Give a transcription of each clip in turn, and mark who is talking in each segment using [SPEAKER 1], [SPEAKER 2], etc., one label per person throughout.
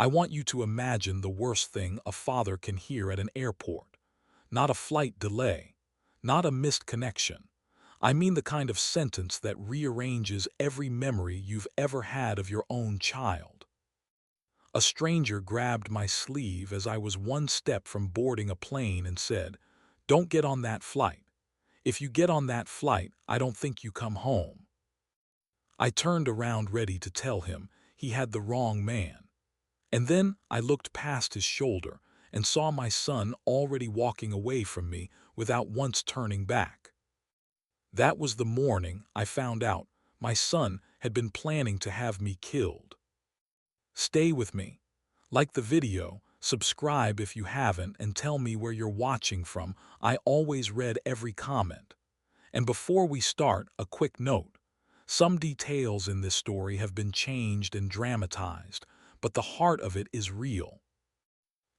[SPEAKER 1] I want you to imagine the worst thing a father can hear at an airport. Not a flight delay, not a missed connection. I mean the kind of sentence that rearranges every memory you've ever had of your own child. A stranger grabbed my sleeve as I was one step from boarding a plane and said, "Don't get on that flight. If you get on that flight, I don't think you come home." I turned around ready to tell him he had the wrong man. And then I looked past his shoulder and saw my son already walking away from me without once turning back. That was the morning I found out my son had been planning to have me killed. Stay with me. Like the video, subscribe if you haven't, and tell me where you're watching from. I always read every comment. And before we start, a quick note. Some details in this story have been changed and dramatized, but the heart of it is real.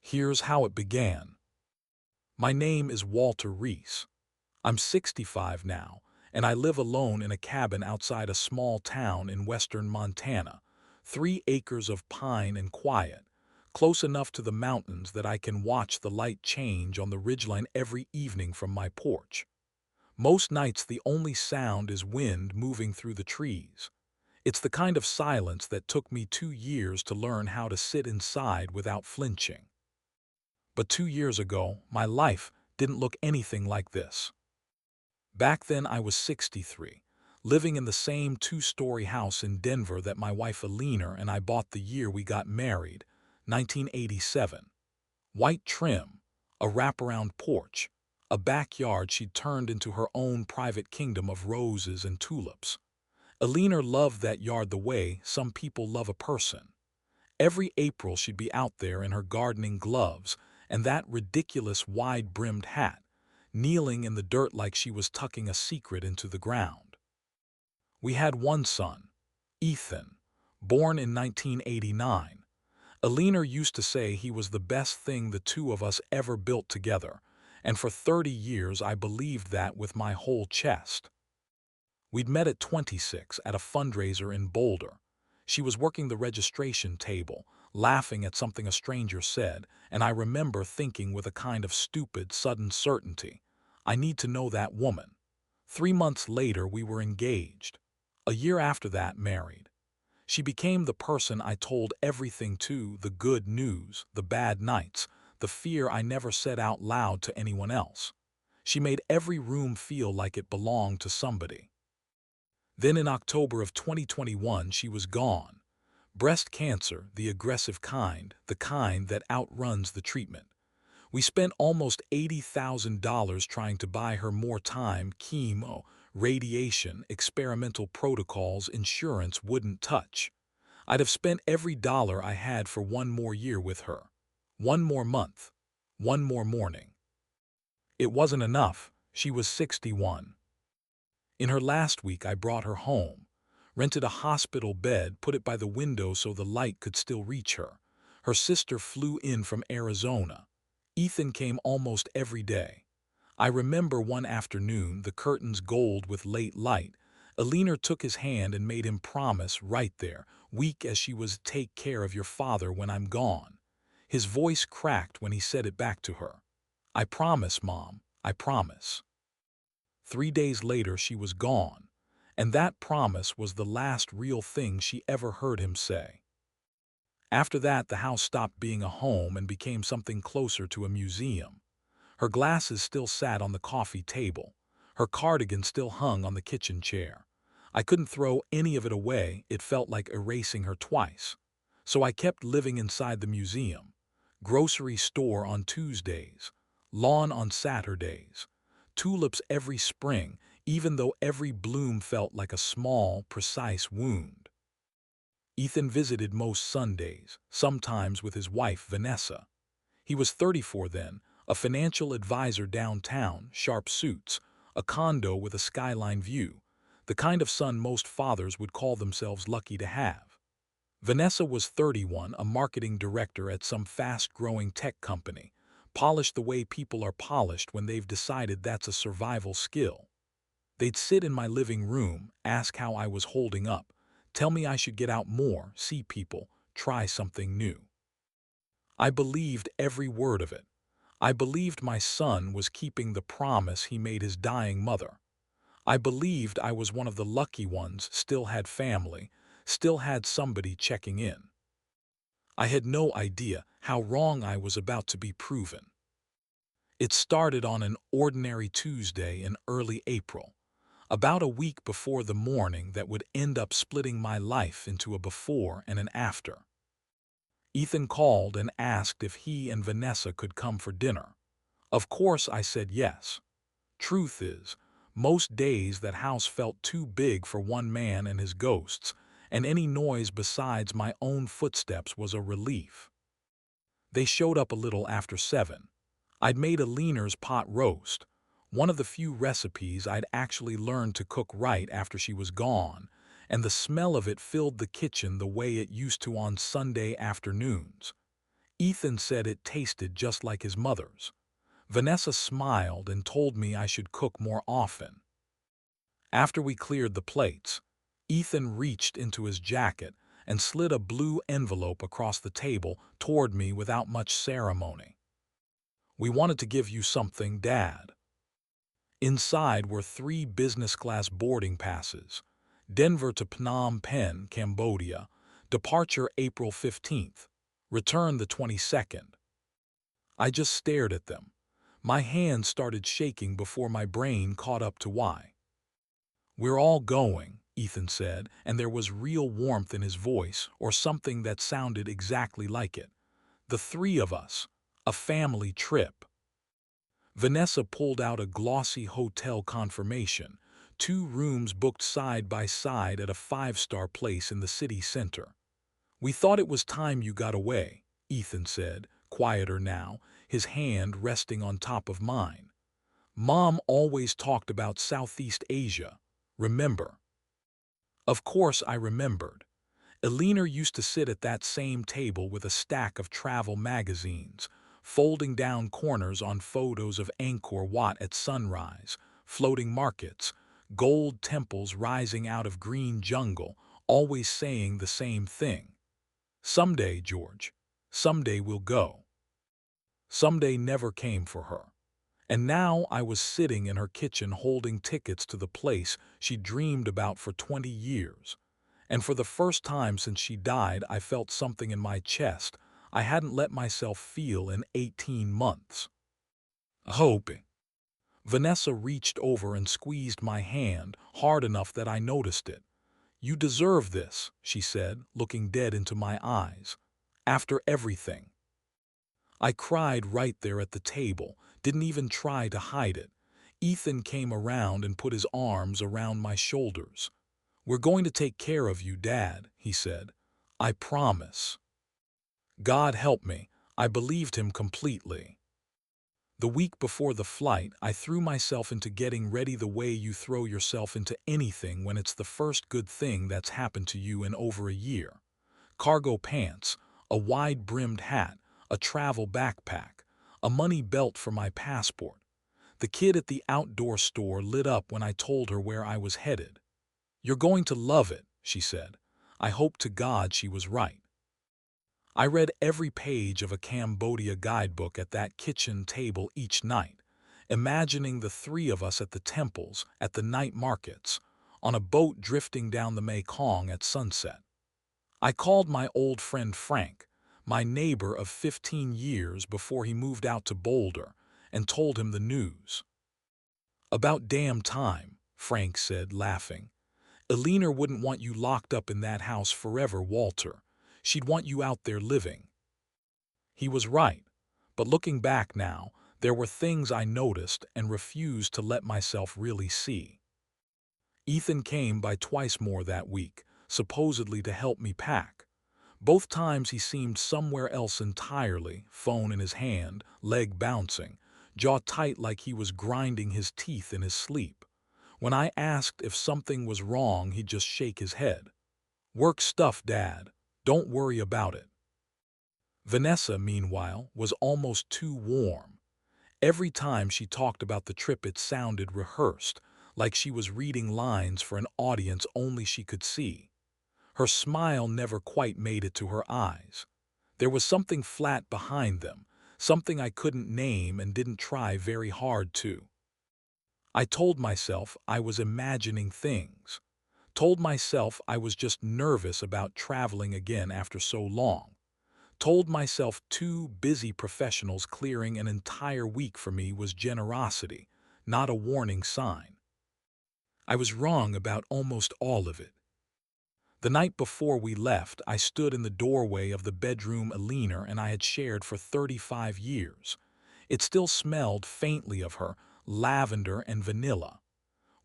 [SPEAKER 1] Here's how it began. My name is Walter Reese. I'm 65 now, and I live alone in a cabin outside a small town in western Montana, 3 acres of pine and quiet, close enough to the mountains that I can watch the light change on the ridgeline every evening from my porch. Most nights the only sound is wind moving through the trees. It's the kind of silence that took me 2 years to learn how to sit inside without flinching. But 2 years ago, my life didn't look anything like this. Back then I was 63, living in the same 2-story house in Denver that my wife Alina and I bought the year we got married, 1987. White trim, a wraparound porch, a backyard she'd turned into her own private kingdom of roses and tulips. Alina loved that yard the way some people love a person. Every April she'd be out there in her gardening gloves and that ridiculous wide-brimmed hat, kneeling in the dirt like she was tucking a secret into the ground. We had one son, Ethan, born in 1989. Alina used to say he was the best thing the two of us ever built together, and for 30 years I believed that with my whole chest. We'd met at 26 at a fundraiser in Boulder. She was working the registration table, laughing at something a stranger said, and I remember thinking with a kind of stupid, sudden certainty, I need to know that woman. 3 months later we were engaged. A year after that, married. She became the person I told everything to, the good news, the bad nights, the fear I never said out loud to anyone else. She made every room feel like it belonged to somebody. Then in October of 2021 she was gone. Breast cancer, the aggressive kind, the kind that outruns the treatment. We spent almost $80,000 trying to buy her more time, chemo, radiation, experimental protocols insurance wouldn't touch. I'd have spent every dollar I had for one more year with her. One more month. One more morning. It wasn't enough. She was 61. In her last week I brought her home, rented a hospital bed, put it by the window so the light could still reach her. Her sister flew in from Arizona. Ethan came almost every day. I remember one afternoon, the curtains gold with late light. Alina took his hand and made him promise right there, weak as she was, take care of your father when I'm gone. His voice cracked when he said it back to her. I promise, Mom, I promise. 3 days later she was gone, and that promise was the last real thing she ever heard him say. After that the house stopped being a home and became something closer to a museum. Her glasses still sat on the coffee table. Her cardigan still hung on the kitchen chair. I couldn't throw any of it away, it felt like erasing her twice. So I kept living inside the museum. Grocery store on Tuesdays, lawn on Saturdays, tulips every spring, even though every bloom felt like a small, precise wound. Ethan visited most Sundays, sometimes with his wife Vanessa. He was 34 then, a financial advisor downtown, sharp suits, a condo with a skyline view, the kind of son most fathers would call themselves lucky to have. Vanessa was 31, a marketing director at some fast-growing tech company, polished the way people are polished when they've decided that's a survival skill. They'd sit in my living room, ask how I was holding up, tell me I should get out more, see people, try something new. I believed every word of it. I believed my son was keeping the promise he made his dying mother. I believed I was one of the lucky ones, still had family, still had somebody checking in. I had no idea how wrong I was about to be proven. It started on an ordinary Tuesday in early April, about a week before the morning that would end up splitting my life into a before and an after. Ethan called and asked if he and Vanessa could come for dinner. Of course I said yes. Truth is, most days that house felt too big for one man and his ghosts, and any noise besides my own footsteps was a relief. They showed up a little after 7. I'd made a leaner's pot roast, one of the few recipes I'd actually learned to cook right after she was gone, and the smell of it filled the kitchen the way it used to on Sunday afternoons. Ethan said it tasted just like his mother's. Vanessa smiled and told me I should cook more often. After we cleared the plates, Ethan reached into his jacket and slid a blue envelope across the table toward me without much ceremony. "We wanted to give you something, Dad." Inside were 3 business-class boarding passes. Denver to Phnom Penh, Cambodia. Departure April 15th. Return the 22nd. I just stared at them. My hands started shaking before my brain caught up to why. "We're all going," Ethan said, and there was real warmth in his voice, or something that sounded exactly like it. "The 3 of us. A family trip." Vanessa pulled out a glossy hotel confirmation, 2 rooms booked side by side at a 5-star place in the city center. "We thought it was time you got away," Ethan said, quieter now, his hand resting on top of mine. "Mom always talked about Southeast Asia, remember?" Of course I remembered. Eleanor used to sit at that same table with a stack of travel magazines, folding down corners on photos of Angkor Wat at sunrise, floating markets, gold temples rising out of green jungle, always saying the same thing. "Someday, George, someday we'll go." Someday never came for her. And now I was sitting in her kitchen holding tickets to the place she dreamed about for 20 years. And for the first time since she died, I felt something in my chest I hadn't let myself feel in 18 months. Hoping. Vanessa reached over and squeezed my hand hard enough that I noticed it. "You deserve this," she said, looking dead into my eyes. "After everything." I cried right there at the table, didn't even try to hide it. Ethan came around and put his arms around my shoulders. "We're going to take care of you, Dad," he said. "I promise." God help me, I believed him completely. The week before the flight, I threw myself into getting ready the way you throw yourself into anything when it's the first good thing that's happened to you in over a year. Cargo pants, a wide-brimmed hat, a travel backpack, a money belt for my passport. The kid at the outdoor store lit up when I told her where I was headed. "You're going to love it," she said. I hope to God she was right. I read every page of a Cambodia guidebook at that kitchen table each night, imagining the 3 of us at the temples, at the night markets, on a boat drifting down the Mekong at sunset. I called my old friend Frank, my neighbor of 15 years before he moved out to Boulder, and told him the news. "About damn time," Frank said, laughing. "Eleanor wouldn't want you locked up in that house forever, Walter. She'd want you out there living." He was right, but looking back now, there were things I noticed and refused to let myself really see. Ethan came by twice more that week, supposedly to help me pack. Both times he seemed somewhere else entirely, phone in his hand, leg bouncing, jaw tight like he was grinding his teeth in his sleep. When I asked if something was wrong, he'd just shake his head. "Work stuff, Dad. Don't worry about it." Vanessa, meanwhile, was almost too warm. Every time she talked about the trip it sounded rehearsed, like she was reading lines for an audience only she could see. Her smile never quite made it to her eyes. There was something flat behind them, something I couldn't name and didn't try very hard to. I told myself I was imagining things. Told myself I was just nervous about traveling again after so long. Told myself 2 busy professionals clearing an entire week for me was generosity, not a warning sign. I was wrong about almost all of it. The night before we left, I stood in the doorway of the bedroom Alina and I had shared for 35 years. It still smelled faintly of her, lavender and vanilla.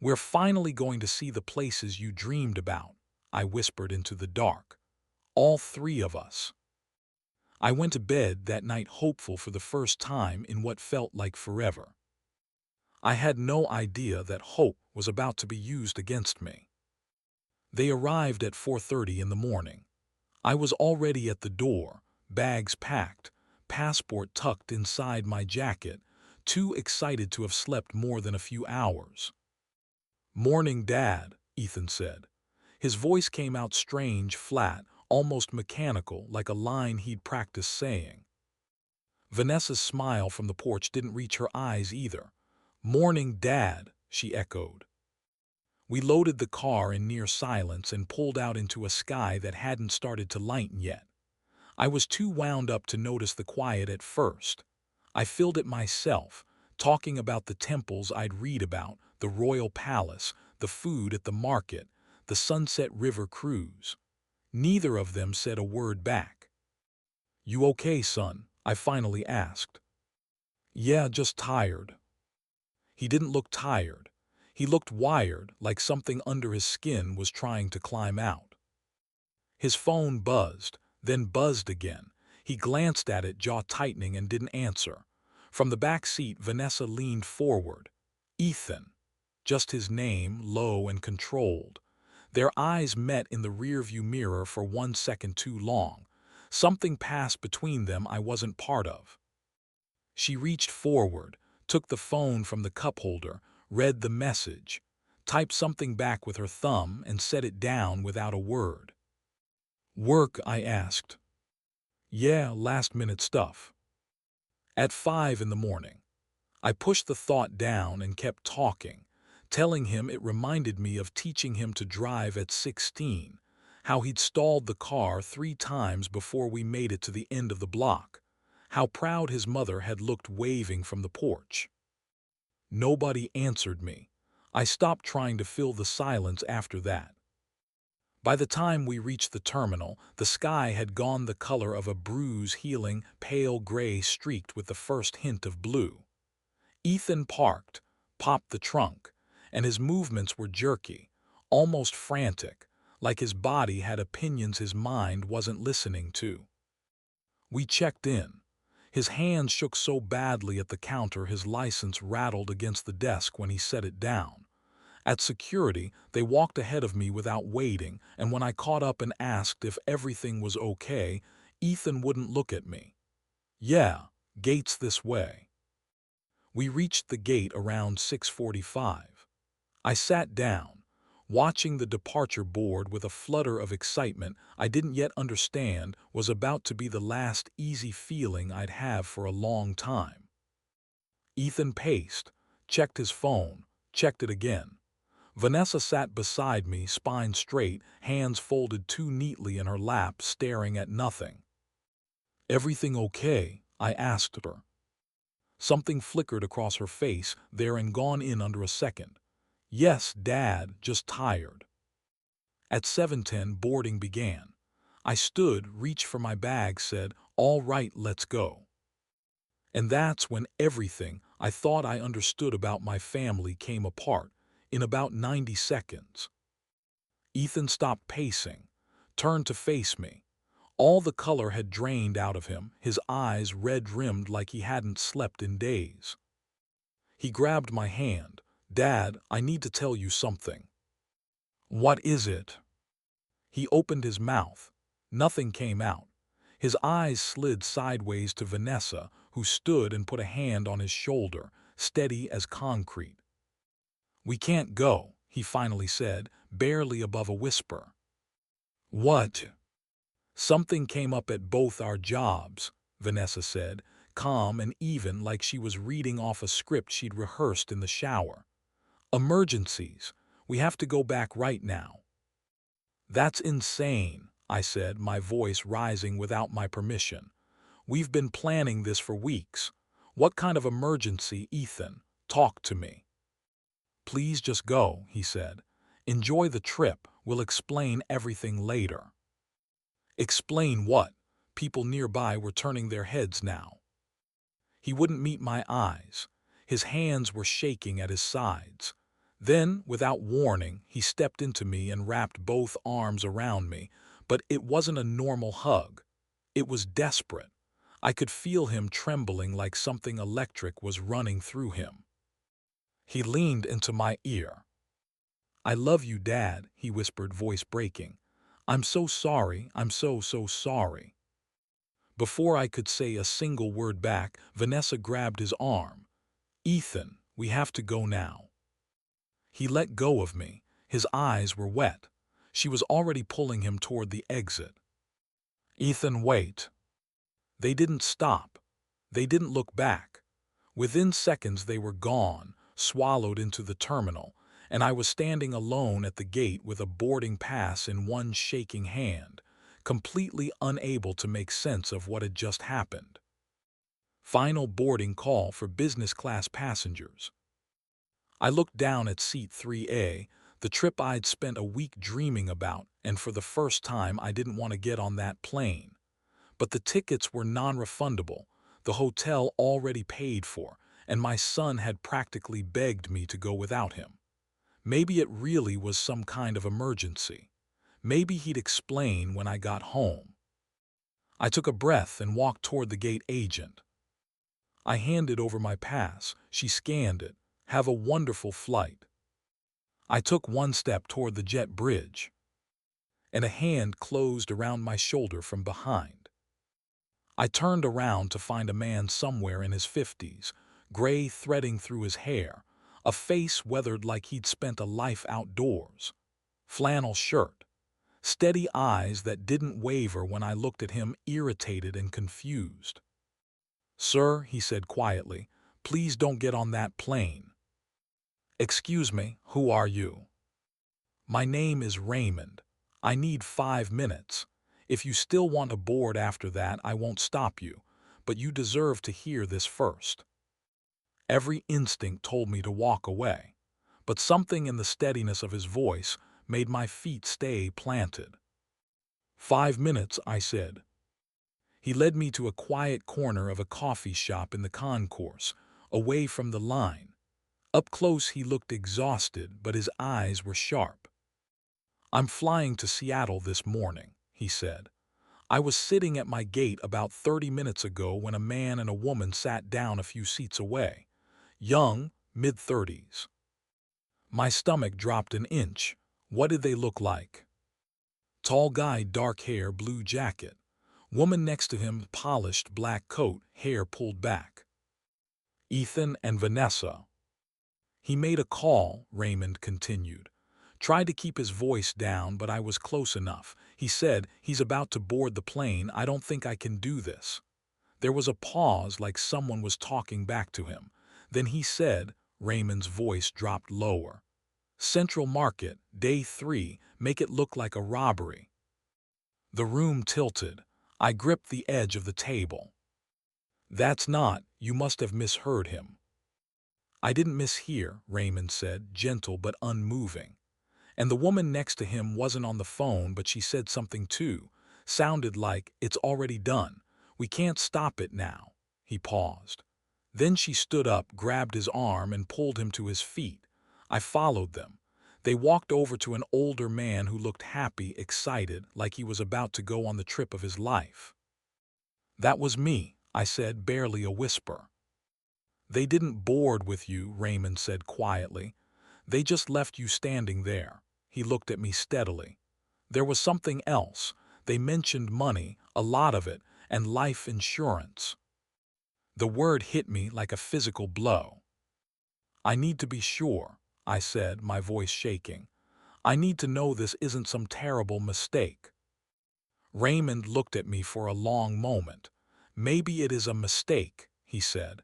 [SPEAKER 1] "We're finally going to see the places you dreamed about," I whispered into the dark. "All 3 of us." I went to bed that night hopeful for the first time in what felt like forever. I had no idea that hope was about to be used against me. They arrived at 4:30 in the morning. I was already at the door, bags packed, passport tucked inside my jacket, too excited to have slept more than a few hours. "Morning, Dad," Ethan said. His voice came out strange, flat, almost mechanical, like a line he'd practiced saying. Vanessa's smile from the porch didn't reach her eyes either. "Morning, Dad," she echoed. We loaded the car in near silence and pulled out into a sky that hadn't started to lighten yet. I was too wound up to notice the quiet at first. I filled it myself, talking about the temples I'd read about, the royal palace, the food at the market, the Sunset River cruise. Neither of them said a word back. "You okay, son?" I finally asked. "Yeah, just tired." He didn't look tired. He looked wired, like something under his skin was trying to climb out. His phone buzzed, then buzzed again. He glanced at it, jaw tightening, and didn't answer. From the back seat, Vanessa leaned forward. "Ethan." Just his name, low and controlled. Their eyes met in the rearview mirror for 1 second too long. Something passed between them I wasn't part of. She reached forward, took the phone from the cup holder, read the message, typed something back with her thumb, and set it down without a word. "Work?" I asked. "Yeah, last-minute stuff." At 5 in the morning. I pushed the thought down and kept talking, telling him it reminded me of teaching him to drive at 16, how he'd stalled the car 3 times before we made it to the end of the block, how proud his mother had looked waving from the porch. Nobody answered me. I stopped trying to fill the silence after that. By the time we reached the terminal, the sky had gone the color of a bruise healing, pale gray streaked with the first hint of blue. Ethan parked, popped the trunk, and his movements were jerky, almost frantic, like his body had opinions his mind wasn't listening to. We checked in. His hands shook so badly at the counter his license rattled against the desk when he set it down. At security, they walked ahead of me without waiting, and when I caught up and asked if everything was okay, Ethan wouldn't look at me. "Yeah, gate's this way." We reached the gate around 6:45. I sat down, watching the departure board with a flutter of excitement I didn't yet understand was about to be the last easy feeling I'd have for a long time. Ethan paced, checked his phone, checked it again. Vanessa sat beside me, spine straight, hands folded too neatly in her lap, staring at nothing. "Everything okay?" I asked her. Something flickered across her face, there and gone in under a second. "Yes, Dad, just tired." At 7:10, boarding began. I stood, reached for my bag, said, "All right, let's go." And that's when everything I thought I understood about my family came apart, in about 90 seconds. Ethan stopped pacing, turned to face me. All the color had drained out of him, his eyes red-rimmed like he hadn't slept in days. He grabbed my hand. "Dad, I need to tell you something." "What is it?" He opened his mouth. Nothing came out. His eyes slid sideways to Vanessa, who stood and put a hand on his shoulder, steady as concrete. "We can't go," he finally said, barely above a whisper. "What?" Something came up at both our jobs, Vanessa said, calm and even, like she was reading off a script she'd rehearsed in the shower. Emergencies. We have to go back right now. That's insane, I said, my voice rising without my permission. We've been planning this for weeks. What kind of emergency, Ethan? Talk to me. Please just go, he said. Enjoy the trip. We'll explain everything later. Explain what? People nearby were turning their heads now. He wouldn't meet my eyes. His hands were shaking at his sides. Then, without warning, he stepped into me and wrapped both arms around me, but it wasn't a normal hug. It was desperate. I could feel him trembling like something electric was running through him. He leaned into my ear. I love you, Dad, he whispered, voice breaking. I'm so sorry, I'm so sorry. Before I could say a single word back, Vanessa grabbed his arm. Ethan, we have to go now. He let go of me. His eyes were wet. She was already pulling him toward the exit. Ethan, wait. They didn't stop. They didn't look back. Within seconds they were gone, swallowed into the terminal, and I was standing alone at the gate with a boarding pass in one shaking hand, completely unable to make sense of what had just happened. Final boarding call for business class passengers. I looked down at seat 3A, the trip I'd spent a week dreaming about, and for the first time I didn't want to get on that plane. But the tickets were non-refundable, the hotel already paid for, and my son had practically begged me to go without him. Maybe it really was some kind of emergency. Maybe he'd explain when I got home. I took a breath and walked toward the gate agent. I handed over my pass. She scanned it. Have a wonderful flight. I took one step toward the jet bridge, and a hand closed around my shoulder from behind. I turned around to find a man somewhere in his 50s, gray threading through his hair, a face weathered like he'd spent a life outdoors. Flannel shirt, steady eyes that didn't waver when I looked at him, irritated and confused. Sir, he said quietly, please don't get on that plane. Excuse me, who are you? My name is Raymond. I need 5 minutes. If you still want to board after that, I won't stop you, but you deserve to hear this first. Every instinct told me to walk away, but something in the steadiness of his voice made my feet stay planted. 5 minutes, I said. He led me to a quiet corner of a coffee shop in the concourse, away from the line. Up close he looked exhausted, but his eyes were sharp. I'm flying to Seattle this morning, he said. I was sitting at my gate about 30 minutes ago when a man and a woman sat down a few seats away. Young, mid-30s. My stomach dropped an inch. What did they look like? Tall guy, dark hair, blue jacket. Woman next to him, polished black coat, hair pulled back. Ethan and Vanessa. He made a call, Raymond continued. Tried to keep his voice down, but I was close enough. He said, he's about to board the plane. I don't think I can do this. There was a pause, like someone was talking back to him. Then he said, Raymond's voice dropped lower. Central Market, day 3, make it look like a robbery. The room tilted. I gripped the edge of the table. That's not, you must have misheard him. I didn't mishear, Raymond said, gentle but unmoving. And the woman next to him wasn't on the phone, but she said something too. Sounded like, it's already done. We can't stop it now. He paused. Then she stood up, grabbed his arm, and pulled him to his feet. I followed them. They walked over to an older man who looked happy, excited, like he was about to go on the trip of his life. That was me, I said, barely a whisper. They didn't board with you, Raymond said quietly. They just left you standing there. He looked at me steadily. There was something else. They mentioned money, a lot of it, and life insurance. The word hit me like a physical blow. I need to be sure, I said, my voice shaking. I need to know this isn't some terrible mistake. Raymond looked at me for a long moment. "Maybe it is a mistake," he said,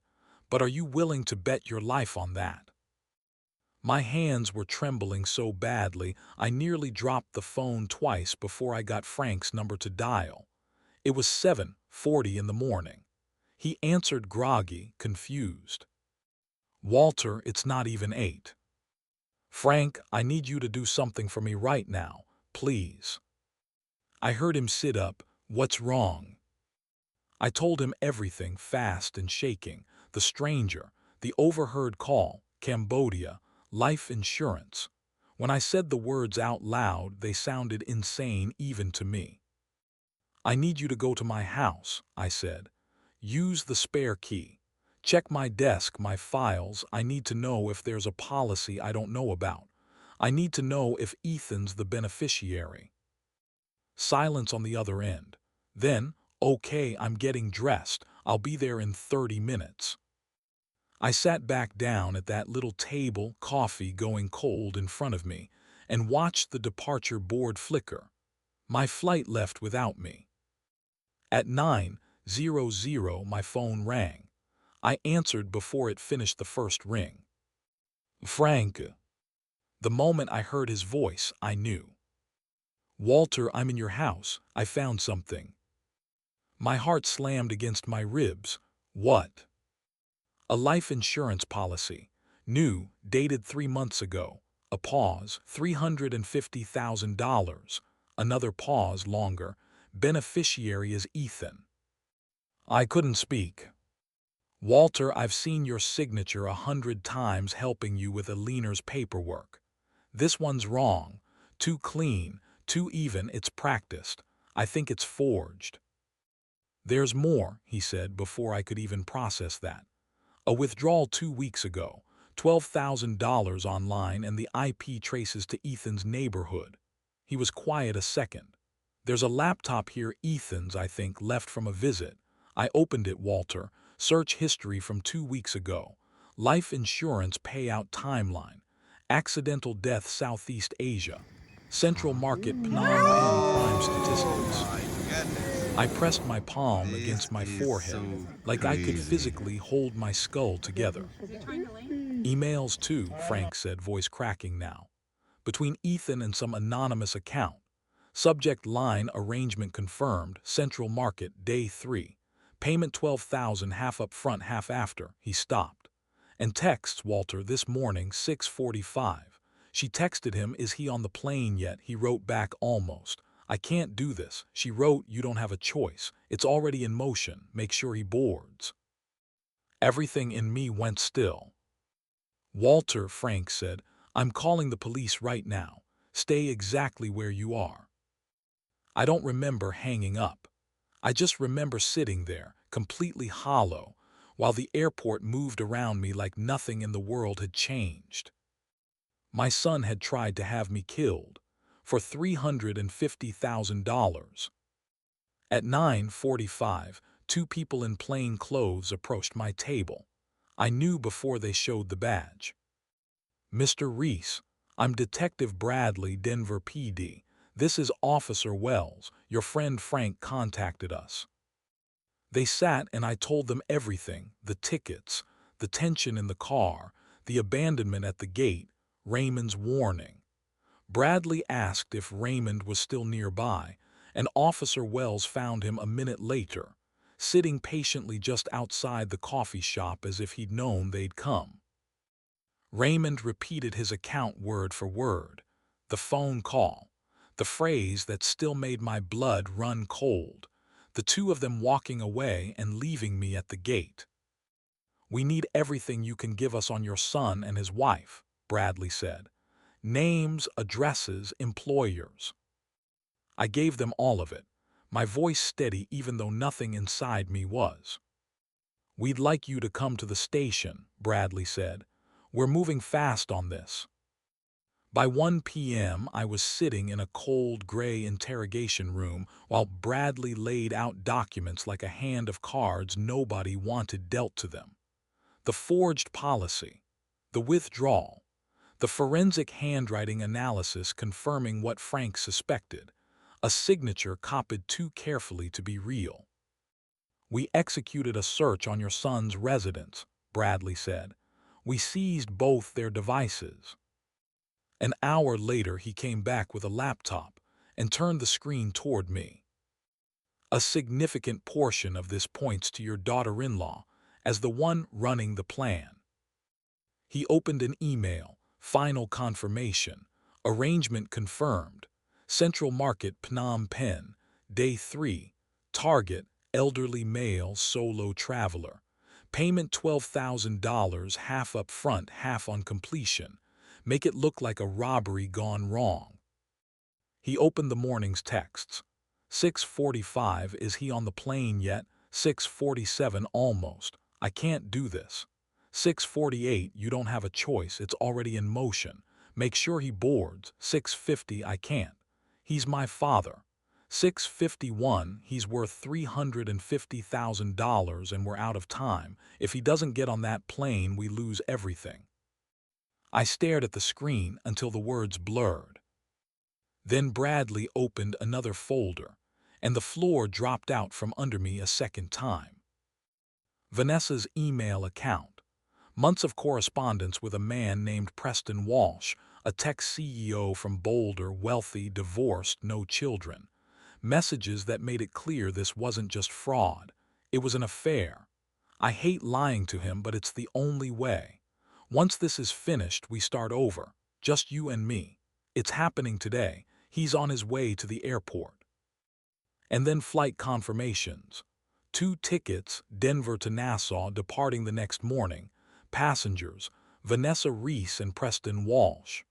[SPEAKER 1] "but are you willing to bet your life on that?" My hands were trembling so badly I nearly dropped the phone twice before I got Frank's number to dial. It was 7:40 in the morning. He answered groggy, confused. "Walter, it's not even 8. Frank, I need you to do something for me right now, please." I heard him sit up. "What's wrong?" I told him everything, fast and shaking. The stranger, the overheard call, Cambodia, life insurance. When I said the words out loud, they sounded insane even to me. "I need you to go to my house," I said. "Use the spare key. Check my desk, my files. I need to know if there's a policy I don't know about. I need to know if Ethan's the beneficiary." Silence on the other end. Then, "Okay, I'm getting dressed. I'll be there in 30 minutes. I sat back down at that little table, coffee going cold in front of me, and watched the departure board flicker. My flight left without me. At 9:00, my phone rang. I answered before it finished the first ring. "Frank." The moment I heard his voice, I knew. "Walter, I'm in your house. I found something." My heart slammed against my ribs. "What?" "A life insurance policy. New, dated 3 months ago." A pause. "$350,000. Another pause, longer. "Beneficiary is Ethan." I couldn't speak. "Walter, I've seen your signature 100 times helping you with Aliner's paperwork. This one's wrong. Too clean, too even. It's practiced. I think it's forged." "There's more," he said before I could even process that. "A withdrawal 2 weeks ago, $12,000 online, and the IP traces to Ethan's neighborhood." He was quiet a second. "There's a laptop here, Ethan's, I think, left from a visit. I opened it, Walter. Search history from 2 weeks ago. Life insurance payout timeline. Accidental death Southeast Asia. Central Market Phnom Penh crime statistics."
[SPEAKER 2] My goodness.
[SPEAKER 1] I pressed my palm
[SPEAKER 2] This
[SPEAKER 1] against my
[SPEAKER 2] is
[SPEAKER 1] forehead,
[SPEAKER 2] so
[SPEAKER 1] like I could
[SPEAKER 2] crazy.
[SPEAKER 1] physically hold my skull together. "Emails too," Frank said, voice cracking now. "Between Ethan and some anonymous account. Subject line, arrangement confirmed, Central Market, day 3. Payment 12,000, half up front, half after." He stopped. "And texts, Walter, this morning, 6:45. She texted him, 'Is he on the plane yet?' He wrote back, 'Almost. I can't do this.' She wrote, 'You don't have a choice. It's already in motion. Make sure he boards.'" Everything in me went still. "Walter," Frank said, "I'm calling the police right now. Stay exactly where you are." I don't remember hanging up. I just remember sitting there, completely hollow, while the airport moved around me like nothing in the world had changed. My son had tried to have me killed for $350,000. At 9:45, 2 people in plain clothes approached my table. I knew before they showed the badge. "Mr. Reese, I'm Detective Bradley, Denver PD. This is Officer Wells. Your friend Frank contacted us." They sat and I told them everything, the tickets, the tension in the car, the abandonment at the gate, Raymond's warning. Bradley asked if Raymond was still nearby, and Officer Wells found him a minute later, sitting patiently just outside the coffee shop as if he'd known they'd come. Raymond repeated his account word for word. The phone call. The phrase that still made my blood run cold. The two of them walking away and leaving me at the gate. "We need everything you can give us on your son and his wife," Bradley said. "Names, addresses, employers." I gave them all of it, my voice steady even though nothing inside me was. "We'd like you to come to the station," Bradley said. "We're moving fast on this." By 1 p.m. I was sitting in a cold gray interrogation room while Bradley laid out documents like a hand of cards nobody wanted dealt to them. The forged policy, the withdrawal, the forensic handwriting analysis confirming what Frank suspected, a signature copied too carefully to be real. "We executed a search on your son's residence," Bradley said. "We seized both their devices." An hour later, he came back with a laptop and turned the screen toward me. "A significant portion of this points to your daughter-in-law as the one running the plan." He opened an email, "Final confirmation. Arrangement confirmed. Central Market, Phnom Penh. Day 3. Target, elderly male solo traveler. Payment $12,000, half up front, half on completion. Make it look like a robbery gone wrong." He opened the morning's texts. 6:45, "Is he on the plane yet?" 6:47, "Almost. I can't do this." 6:48, "You don't have a choice, it's already in motion. Make sure he boards." 6:50, "I can't. He's my father." 6:51, "He's worth $350,000 and we're out of time. If he doesn't get on that plane, we lose everything." I stared at the screen until the words blurred. Then Bradley opened another folder, and the floor dropped out from under me a second time. Vanessa's email account. Months of correspondence with a man named Preston Walsh, a tech CEO from Boulder, wealthy, divorced, no children. Messages that made it clear this wasn't just fraud. It was an affair. I hate lying to him, but it's the only way. Once this is finished, we start over. Just you and me. It's happening today. He's on his way to the airport. And then flight confirmations. 2 tickets, Denver to Nassau, departing the next morning. Passengers, Vanessa, Reese, and Preston Walsh.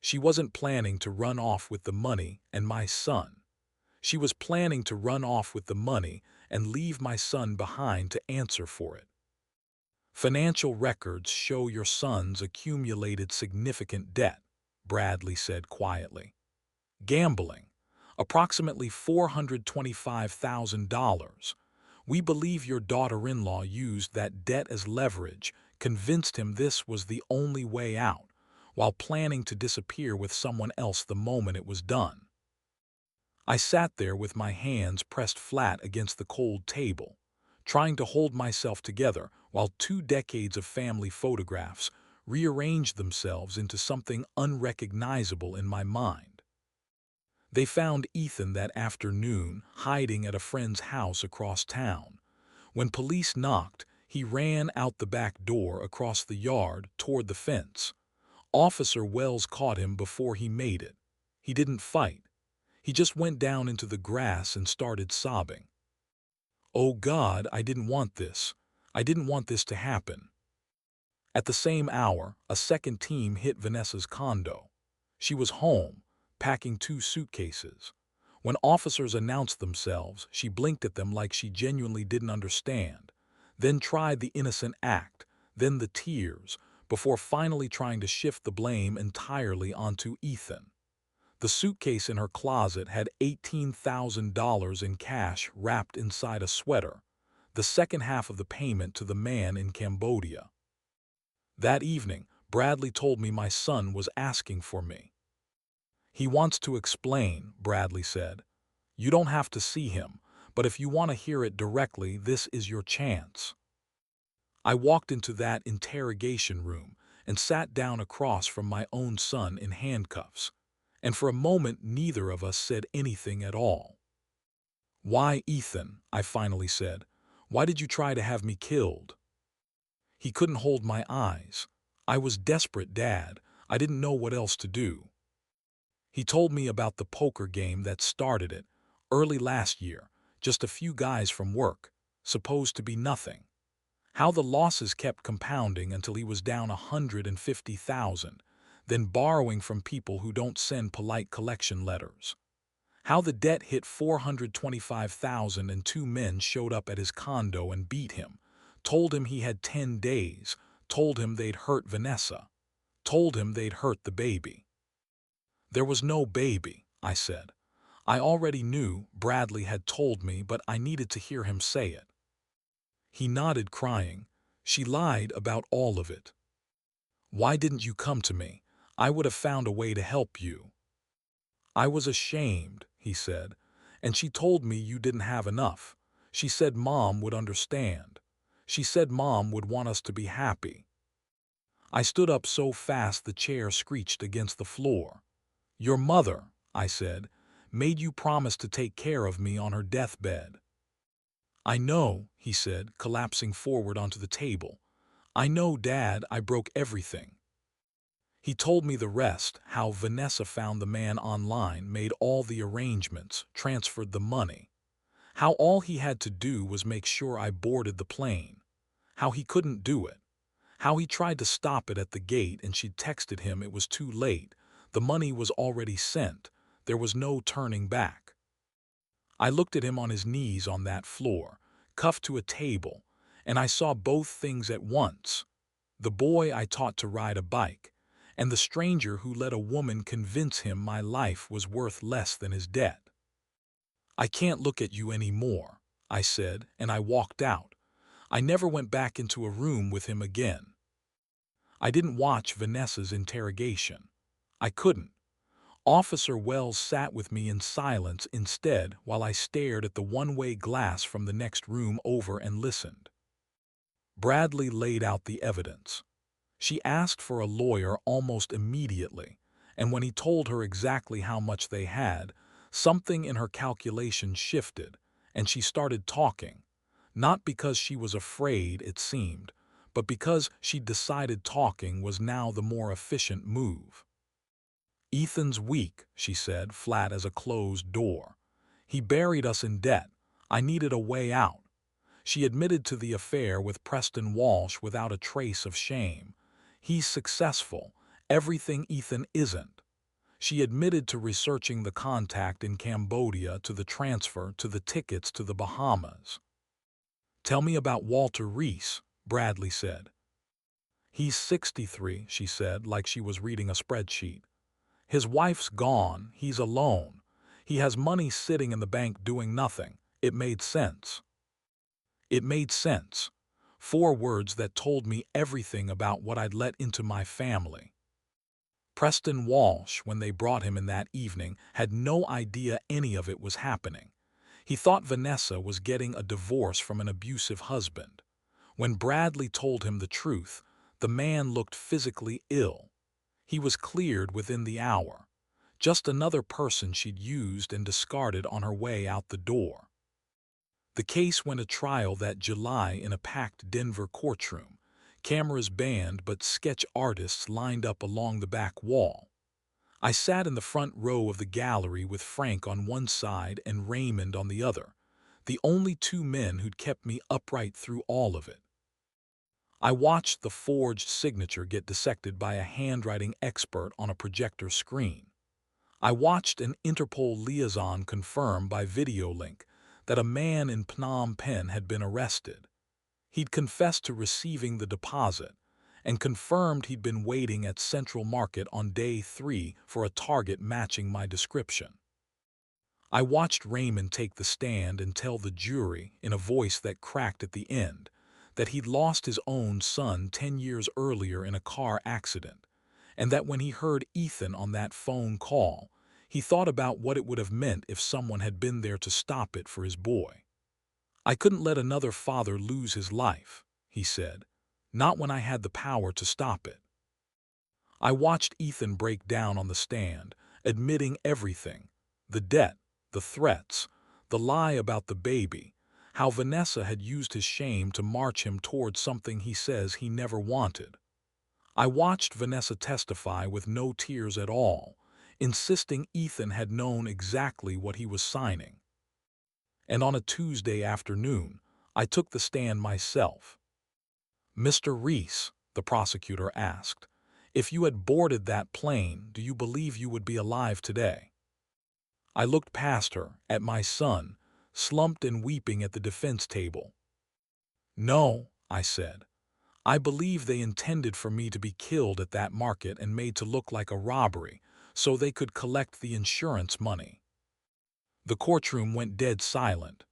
[SPEAKER 1] She wasn't planning to run off with the money and my son. She was planning to run off with the money and leave my son behind to answer for it. "Financial records show your son's accumulated significant debt," Bradley said quietly. "Gambling, approximately $425,000. We believe your daughter-in-law used that debt as leverage, convinced him this was the only way out, while planning to disappear with someone else the moment it was done." I sat there with my hands pressed flat against the cold table, trying to hold myself together while 2 decades of family photographs rearranged themselves into something unrecognizable in my mind. They found Ethan that afternoon hiding at a friend's house across town. When police knocked, he ran out the back door across the yard toward the fence. Officer Wells caught him before he made it. He didn't fight. He just went down into the grass and started sobbing. "Oh God, I didn't want this. I didn't want this to happen." At the same hour, a second team hit Vanessa's condo. She was home, packing 2 suitcases. When officers announced themselves, she blinked at them like she genuinely didn't understand, then tried the innocent act, then the tears, before finally trying to shift the blame entirely onto Ethan. The suitcase in her closet had $18,000 in cash wrapped inside a sweater, the second half of the payment to the man in Cambodia. That evening, Bradley told me my son was asking for me. "He wants to explain," Bradley said. "You don't have to see him, but if you want to hear it directly, this is your chance." I walked into that interrogation room and sat down across from my own son in handcuffs, and for a moment neither of us said anything at all. "Why, Ethan?" I finally said. "Why did you try to have me killed?" He couldn't hold my eyes. "I was desperate, Dad. I didn't know what else to do." He told me about the poker game that started it, early last year, just a few guys from work, supposed to be nothing. How the losses kept compounding until he was down $150,000, then borrowing from people who don't send polite collection letters. How the debt hit $425,000 and 2 men showed up at his condo and beat him, told him he had 10 days, told him they'd hurt Vanessa, told him they'd hurt the baby. "There was no baby," I said. I already knew, Bradley had told me, but I needed to hear him say it. He nodded, crying. "She lied about all of it." "Why didn't you come to me? I would have found a way to help you." I was ashamed, he said, "and she told me you didn't have enough. She said Mom would understand. She said Mom would want us to be happy." I stood up so fast the chair screeched against the floor. "Your mother," I said, "made you promise to take care of me on her deathbed." "I know," he said, collapsing forward onto the table. "I know, Dad, I broke everything." He told me the rest, how Vanessa found the man online, made all the arrangements, transferred the money. How all he had to do was make sure I boarded the plane. How he couldn't do it. How he tried to stop it at the gate and she'd texted him it was too late. The money was already sent. There was no turning back. I looked at him on his knees on that floor, cuffed to a table, and I saw both things at once. The boy I taught to ride a bike, and the stranger who let a woman convince him my life was worth less than his debt. "I can't look at you anymore," I said, and I walked out. I never went back into a room with him again. I didn't watch Vanessa's interrogation. I couldn't. Officer Wells sat with me in silence instead while I stared at the one-way glass from the next room over and listened. Bradley laid out the evidence. She asked for a lawyer almost immediately, and when he told her exactly how much they had, something in her calculation shifted, and she started talking, not because she was afraid, it seemed, but because she'd decided talking was now the more efficient move. "Ethan's weak," she said, flat as a closed door. "He buried us in debt. I needed a way out." She admitted to the affair with Preston Walsh without a trace of shame. "He's successful. Everything Ethan isn't." She admitted to researching the contact in Cambodia, to the transfer, to the tickets to the Bahamas. "Tell me about Walter Reese," Bradley said. "He's 63, she said, like she was reading a spreadsheet. "His wife's gone. He's alone. He has money sitting in the bank doing nothing." It made sense. It made sense. 4 words that told me everything about what I'd let into my family. Preston Walsh, when they brought him in that evening, had no idea any of it was happening. He thought Vanessa was getting a divorce from an abusive husband. When Bradley told him the truth, the man looked physically ill. He was cleared within the hour. Just another person she'd used and discarded on her way out the door. The case went to trial that July in a packed Denver courtroom. Cameras banned, but sketch artists lined up along the back wall. I sat in the front row of the gallery with Frank on one side and Raymond on the other, the only 2 men who'd kept me upright through all of it. I watched the forged signature get dissected by a handwriting expert on a projector screen. I watched an Interpol liaison confirm by video link that a man in Phnom Penh had been arrested. He'd confessed to receiving the deposit and confirmed he'd been waiting at Central Market on day 3 for a target matching my description. I watched Raymond take the stand and tell the jury, in a voice that cracked at the end, that he'd lost his own son 10 years earlier in a car accident, and that when he heard Ethan on that phone call, he thought about what it would have meant if someone had been there to stop it for his boy. "I couldn't let another father lose his life," he said, "not when I had the power to stop it." I watched Ethan break down on the stand, admitting everything: the debt, the threats, the lie about the baby, how Vanessa had used his shame to march him towards something he says he never wanted. I watched Vanessa testify with no tears at all, insisting Ethan had known exactly what he was signing. And on a Tuesday afternoon, I took the stand myself. "Mr. Reese," the prosecutor asked, "if you had boarded that plane, do you believe you would be alive today?" I looked past her, at my son, slumped and weeping at the defense table. "No," I said. "I believe they intended for me to be killed at that market and made to look like a robbery so they could collect the insurance money." The courtroom went dead silent.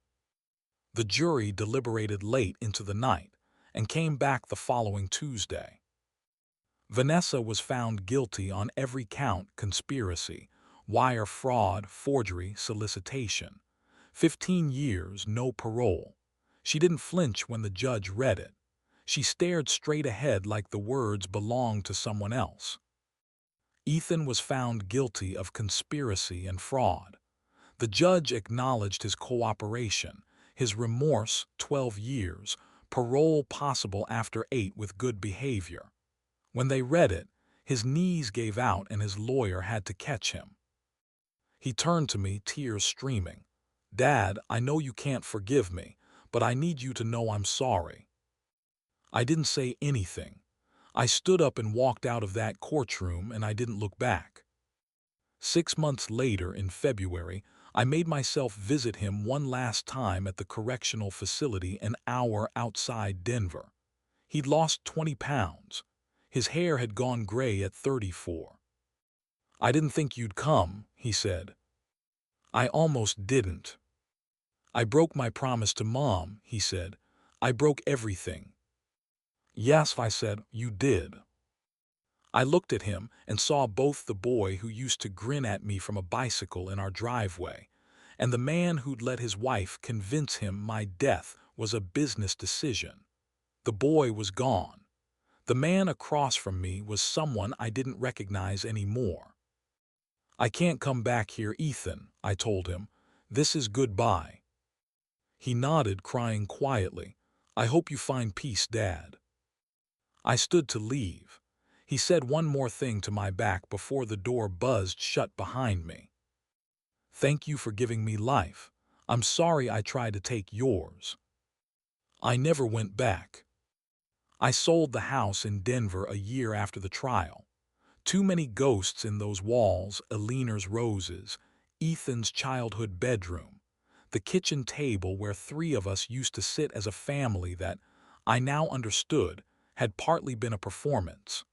[SPEAKER 1] The jury deliberated late into the night and came back the following Tuesday. Vanessa was found guilty on every count: conspiracy, Wire fraud, forgery, solicitation. 15 years, no parole. She didn't flinch when the judge read it. She stared straight ahead like the words belonged to someone else. Ethan was found guilty of conspiracy and fraud. The judge acknowledged his cooperation, his remorse, 12 years, parole possible after 8 with good behavior. When they read it, his knees gave out and his lawyer had to catch him. He turned to me, tears streaming. "Dad, I know you can't forgive me, but I need you to know I'm sorry." I didn't say anything. I stood up and walked out of that courtroom, and I didn't look back. 6 months later, in February, I made myself visit him one last time at the correctional facility an hour outside Denver. He'd lost 20 pounds. His hair had gone gray at 34. "I didn't think you'd come," he said. "I almost didn't." "I broke my promise to Mom," he said. "I broke everything." "Yes," I said, "you did." I looked at him and saw both the boy who used to grin at me from a bicycle in our driveway and the man who'd let his wife convince him my death was a business decision. The boy was gone. The man across from me was someone I didn't recognize anymore. "I can't come back here, Ethan," I told him. "This is goodbye." He nodded, crying quietly. "I hope you find peace, Dad." I stood to leave. He said one more thing to my back before the door buzzed shut behind me. "Thank you for giving me life. I'm sorry I tried to take yours." I never went back. I sold the house in Denver a year after the trial. Too many ghosts in those walls, Eleanor's roses, Ethan's childhood bedroom, the kitchen table where 3 of us used to sit as a family that, I now understood, had partly been a performance.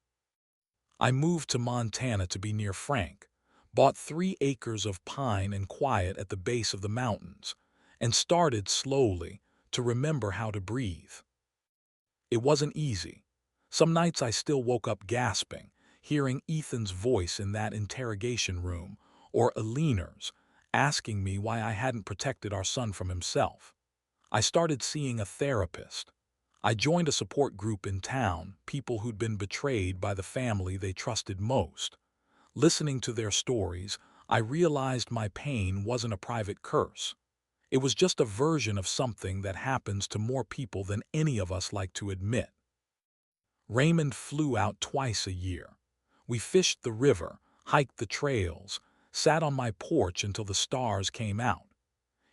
[SPEAKER 1] I moved to Montana to be near Frank, bought 3 acres of pine and quiet at the base of the mountains, and started slowly to remember how to breathe. It wasn't easy. Some nights I still woke up gasping, hearing Ethan's voice in that interrogation room, or Eleanor's, asking me why I hadn't protected our son from himself. I started seeing a therapist. I joined a support group in town, people who'd been betrayed by the family they trusted most. Listening to their stories, I realized my pain wasn't a private curse. It was just a version of something that happens to more people than any of us like to admit. Raymond flew out twice a year. We fished the river, hiked the trails, sat on my porch until the stars came out.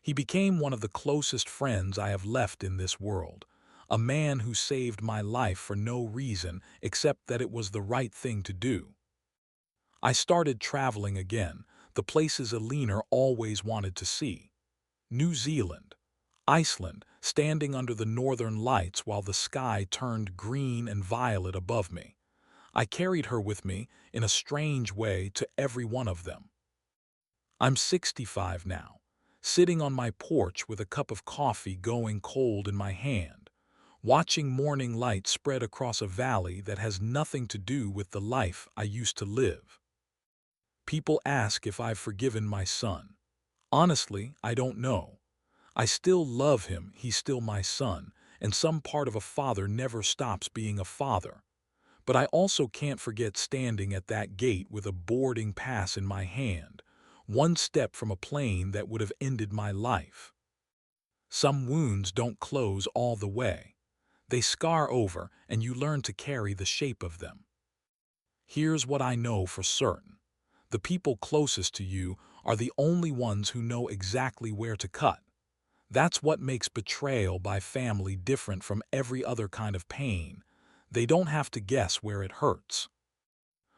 [SPEAKER 1] He became one of the closest friends I have left in this world, a man who saved my life for no reason except that it was the right thing to do. I started traveling again, the places Eleanor always wanted to see. New Zealand, Iceland, standing under the northern lights while the sky turned green and violet above me. I carried her with me, in a strange way, to every one of them. I'm 65 now, sitting on my porch with a cup of coffee going cold in my hand, watching morning light spread across a valley that has nothing to do with the life I used to live. People ask if I've forgiven my son. Honestly, I don't know. I still love him, he's still my son, and some part of a father never stops being a father. But I also can't forget standing at that gate with a boarding pass in my hand, one step from a plane that would have ended my life. Some wounds don't close all the way. They scar over, and you learn to carry the shape of them. Here's what I know for certain. The people closest to you are the only ones who know exactly where to cut. That's what makes betrayal by family different from every other kind of pain. They don't have to guess where it hurts.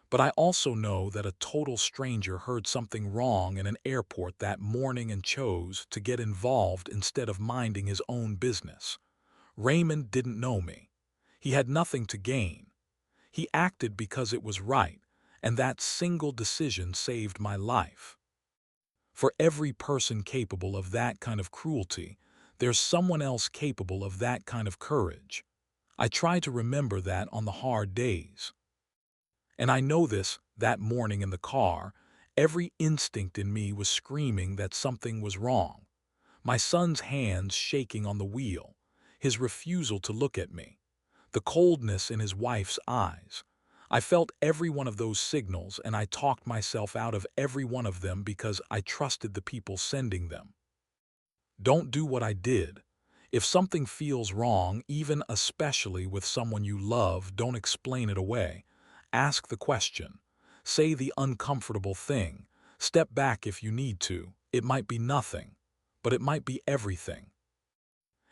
[SPEAKER 1] But I also know that a total stranger heard something wrong in an airport that morning and chose to get involved instead of minding his own business. Raymond didn't know me. He had nothing to gain. He acted because it was right, and that single decision saved my life. For every person capable of that kind of cruelty, there's someone else capable of that kind of courage. I try to remember that on the hard days. And I know this, that morning in the car, Every instinct in me was screaming that something was wrong. My son's hands shaking on the wheel, his refusal to look at me, the coldness in his wife's eyes. I felt every one of those signals, and I talked myself out of every one of them because I trusted the people sending them. Don't do what I did. If something feels wrong, even especially with someone you love, don't explain it away. Ask the question. Say the uncomfortable thing. Step back if you need to. It might be nothing, but it might be everything.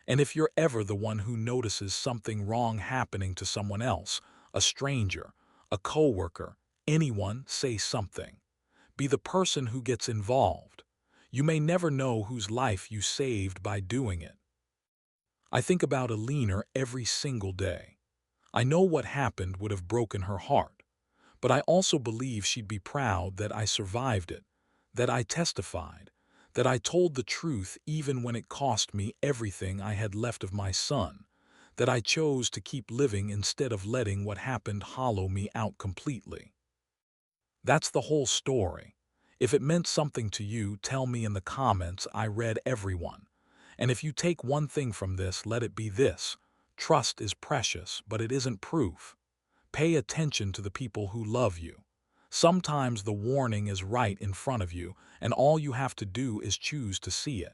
[SPEAKER 1] And if you're ever the one who notices something wrong happening to someone else, a stranger, a coworker, anyone, say something. Be the person who gets involved. You may never know whose life you saved by doing it. I think about Alina every single day. I know what happened would have broken her heart, but I also believe she'd be proud that I survived it, that I testified, that I told the truth even when it cost me everything I had left of my son, that I chose to keep living instead of letting what happened hollow me out completely. That's the whole story. If it meant something to you, tell me in the comments. I read everyone. And if you take one thing from this, let it be this. Trust is precious, but it isn't proof. Pay attention to the people who love you. Sometimes the warning is right in front of you, and all you have to do is choose to see it.